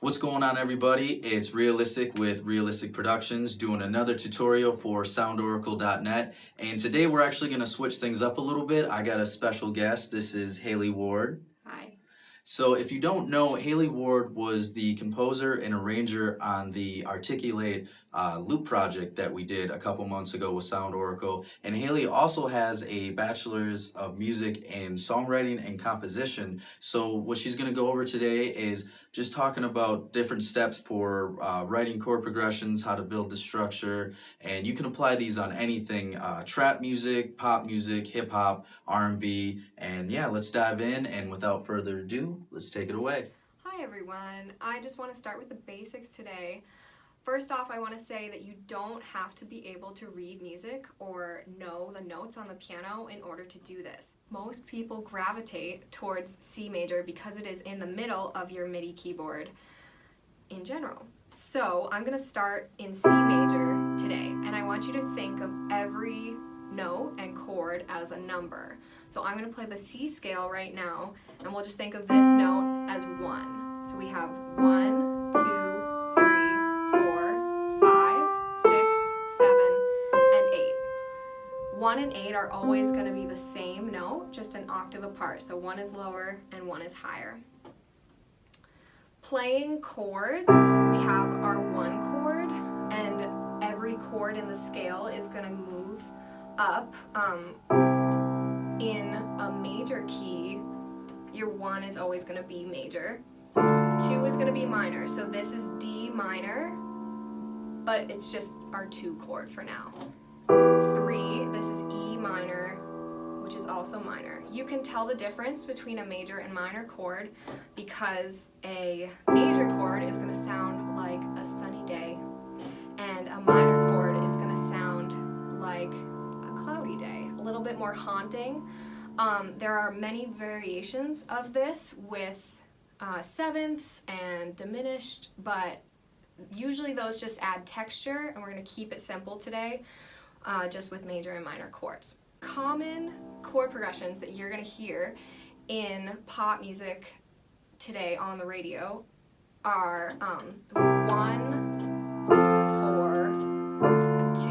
What's going on, everybody? It's Realistic with Realistic Productions doing another tutorial for SoundOracle.net, and today we're actually going to switch things up a little bit. I got a special guest. This is Hailey Ward. Hi. So if you don't know, Hailey Ward was the composer and arranger on the Articulate loop project that we did a couple months ago with SoundOracle. And Hailey also has a bachelor's of music in songwriting and composition. So what she's going to go over today is just talking about different steps for writing chord progressions, how to build the structure, and you can apply these on anything, trap music, pop music, hip hop, R&B, and yeah, let's dive in, and without further ado, let's take it away. Hi everyone. I just want to start with the basics today. First off, I want to say that you don't have to be able to read music or know the notes on the piano in order to do this. Most people gravitate towards C major because it is in the middle of your MIDI keyboard in general. So I'm going to start in C major today, and I want you to think of every note and chord as a number. So I'm going to play the C scale right now, and we'll just think of this note as 1. So we have 1, 2, 3, 4, 5, 6, 7, and 8. 1 and 8 are always going to be the same note, just an octave apart. So 1 is lower and 1 is higher. Playing chords, we have our 1 chord, and every chord in the scale is going to move up. In a major key, your 1 is always going to be major. 2 is going to be minor, so this is D minor, but it's just our 2 chord for now. 3, this is E minor, which is also minor. You can tell the difference between a major and minor chord because a major chord is going to sound like a sunny day, and a minor chord is going to sound like a cloudy day, a little bit more haunting. There are many variations of this with sevenths and diminished, but usually those just add texture, and we're going to keep it simple today, just with major and minor chords. Common chord progressions that you're going to hear in pop music today on the radio are 1, 4, 2,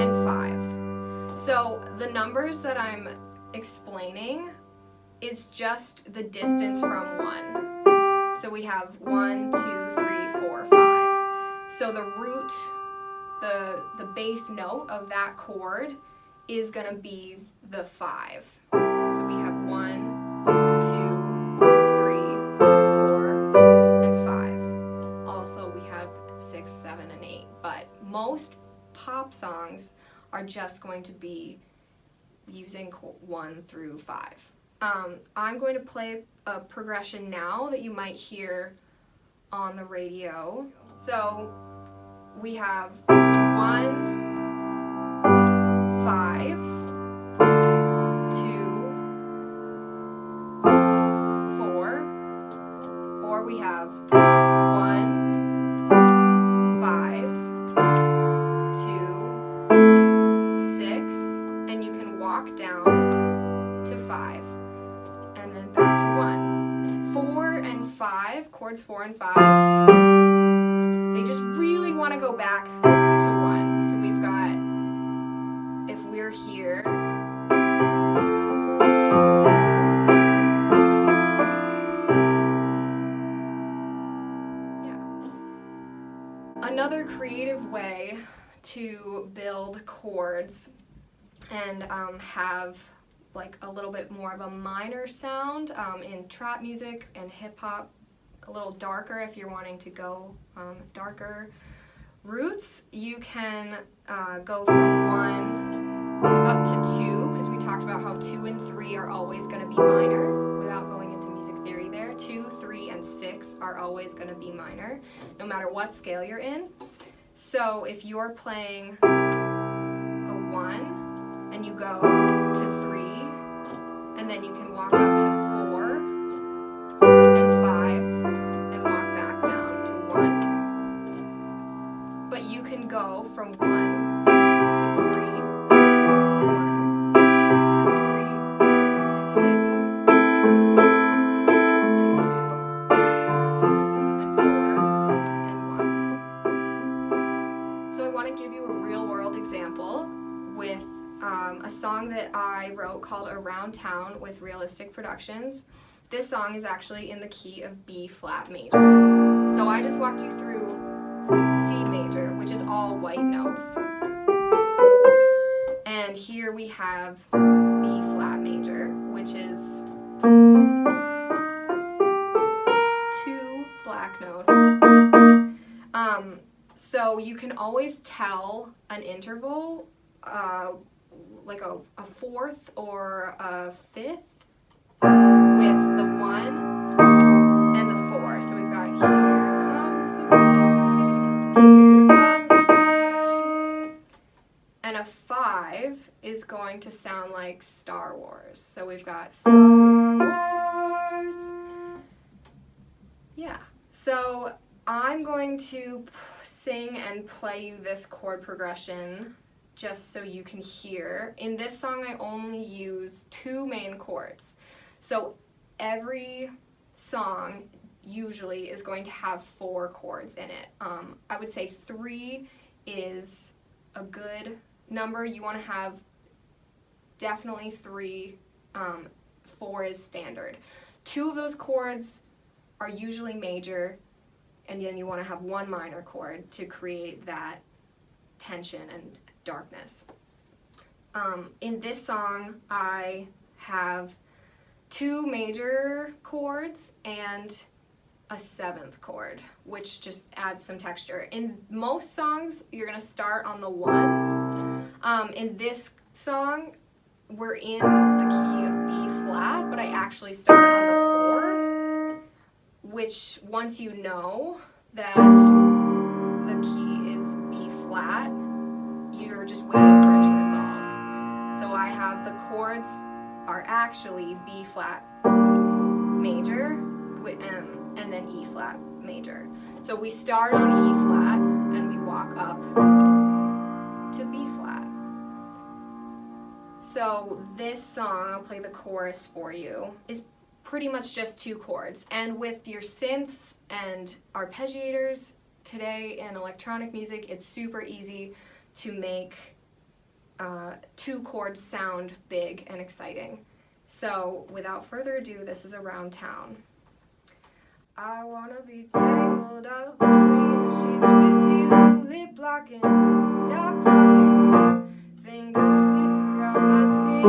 and 5. So the numbers that I'm explaining is just the distance from 1. So we have 1, 2, 3, 4, 5. So the root, the bass note of that chord is going to be the 5. So we have 1, 2, 3, 4, and 5. Also we have 6, 7, and 8. But most pop songs are just going to be using 1 through 5. I'm going to play a progression now that you might hear on the radio. So we have 1, 5, 2, 4, or we have 1, 5, 2, 6, and you can walk down to 5, and then back to 1. 4 and 5, chords 4 and 5, they just really want to go back to 1. So we've got, if we're here, another creative way to build chords and have like a little bit more of a minor sound in trap music and hip hop, a little darker if you're wanting to go darker roots. You can go from 1 up to 2, because we talked about how 2 and 3 are always going to be minor without going into music theory there. 2, 3, and 6 are always going to be minor, no matter what scale you're in. So if you're playing a 1 and you go to 3, and then you can walk up to 4 and 5 and walk back down to 1. But you can go from 1 to 3, 1 and 3 and 6 and 2 and called Around Town with Realistic Productions. This song is actually in the key of B flat major. So I just walked you through C major, which is all white notes. And here we have B flat major, which is 2 black notes. So you can always tell an interval, like a fourth or a fifth, with the 1 and the 4. So we've got here comes the bride, here comes the bride. And a 5 is going to sound like Star Wars. So we've got Star Wars. Yeah. So I'm going to sing and play you this chord progression just so you can hear. In this song, I only use 2 main chords. So every song usually is going to have 4 chords in it. I would say 3 is a good number. You want to have definitely 3. 4 is standard. 2 of those chords are usually major, and then you want to have 1 minor chord to create that tension and darkness. In this song, I have 2 major chords and a 7th chord, which just adds some texture. In most songs, you're going to start on the 1. In this song, we're in the key of B flat, but I actually start on the 4, which once you know that the key is B flat, you're just waiting for it to resolve. So I have the chords are actually B flat major and then E flat major. So we start on E flat and we walk up to B flat. So this song, I'll play the chorus for you, is pretty much just 2 chords. And with your synths and arpeggiators today in electronic music, it's super easy to make 2 chords sound big and exciting. So without further ado, this is Around Town. I wanna be tangled up between the sheets with you, lip locking, stop talking, fingers slip around my skin.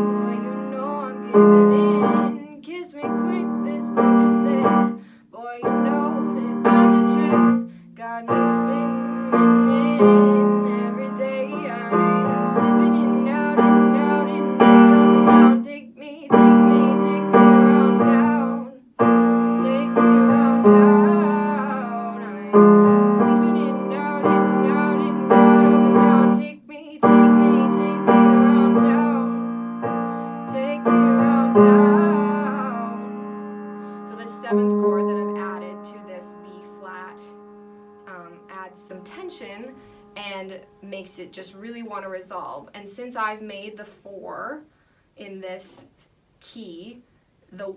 Boy, you know I'm giving in. Kiss me quick, this love is thick. Boy, you know that I'm a trip. Got me spinning every day. I'm slipping in and out and out and out and down. Take me around town. Take me around town. I'm slipping in and out and out and out up and down. Take me around town. Take me around town. So the 7th chord that I've added to this B flat adds some tension and makes it just really want to resolve. And since I've made the 4 in this key, the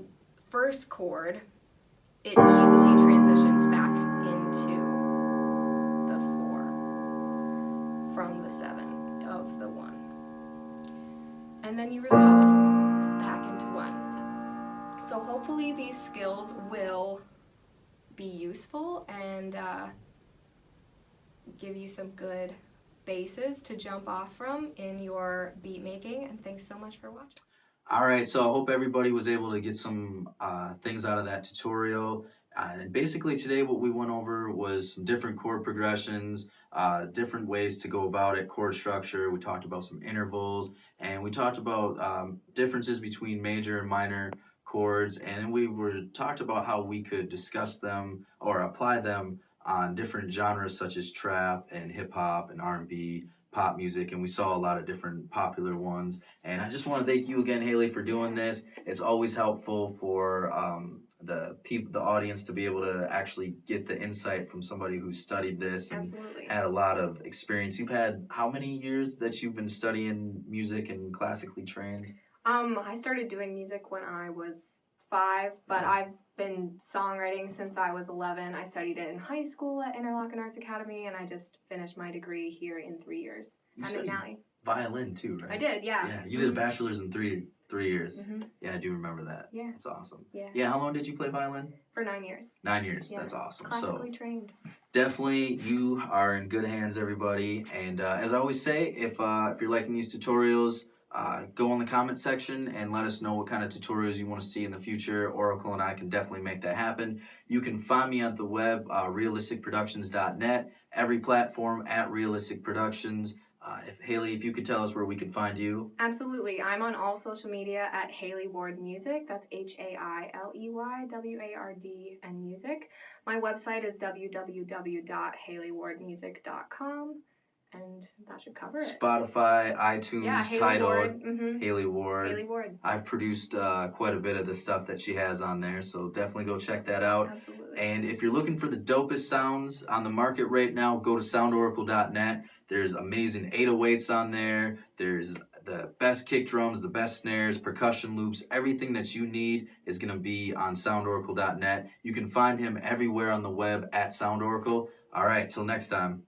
first chord, it easily transitions back into the 4 from the 7 of the 1. And then you resolve back into 1. So hopefully these skills will be useful and give you some good bases to jump off from in your beat making. And thanks so much for watching. All right, so I hope everybody was able to get some things out of that tutorial. And basically today what we went over was some different chord progressions, different ways to go about it, chord structure. We talked about some intervals, and we talked about differences between major and minor chords, and we talked about how we could discuss them or apply them on different genres such as trap and hip-hop and R&B, pop music, and we saw a lot of different popular ones. And I just want to thank you again, Hailey, for doing this. It's always helpful for the audience to be able to actually get the insight from somebody who studied this and Absolutely. had a lot of experience. You've had how many years that you've been studying music and classically trained? I started doing music when I was 5, but I've been songwriting since I was 11. I studied it in high school at Interlochen Arts Academy, and I just finished my degree here in 3 years. I'm in Nally. violin too, right? I did, yeah. Yeah, you did a bachelor's in three years. Mm-hmm. Yeah, I do remember that. Yeah. That's awesome. Yeah. Yeah, how long did you play violin? For 9 years. 9 years. Yeah. That's awesome. Classically trained. Definitely, you are in good hands, everybody. And as I always say, if you're liking these tutorials, go in the comment section and let us know what kind of tutorials you want to see in the future. Oracle and I can definitely make that happen. You can find me on the web, realisticproductions.net, every platform at Realistic Productions. Hailey, if you could tell us where we can find you. Absolutely. I'm on all social media at Hailey Ward Music. That's HaileyWard and music. My website is www.haileywardmusic.com, and that should cover it. Spotify, iTunes, yeah, Hailey Tidal, Ward. Mm-hmm. Hailey Ward. Hailey Ward. I've produced quite a bit of the stuff that she has on there, so definitely go check that out. Absolutely. And if you're looking for the dopest sounds on the market right now, go to SoundOracle.net. There's amazing 808s on there. There's the best kick drums, the best snares, percussion loops. Everything that you need is going to be on SoundOracle.net. You can find him everywhere on the web at SoundOracle. All right, till next time.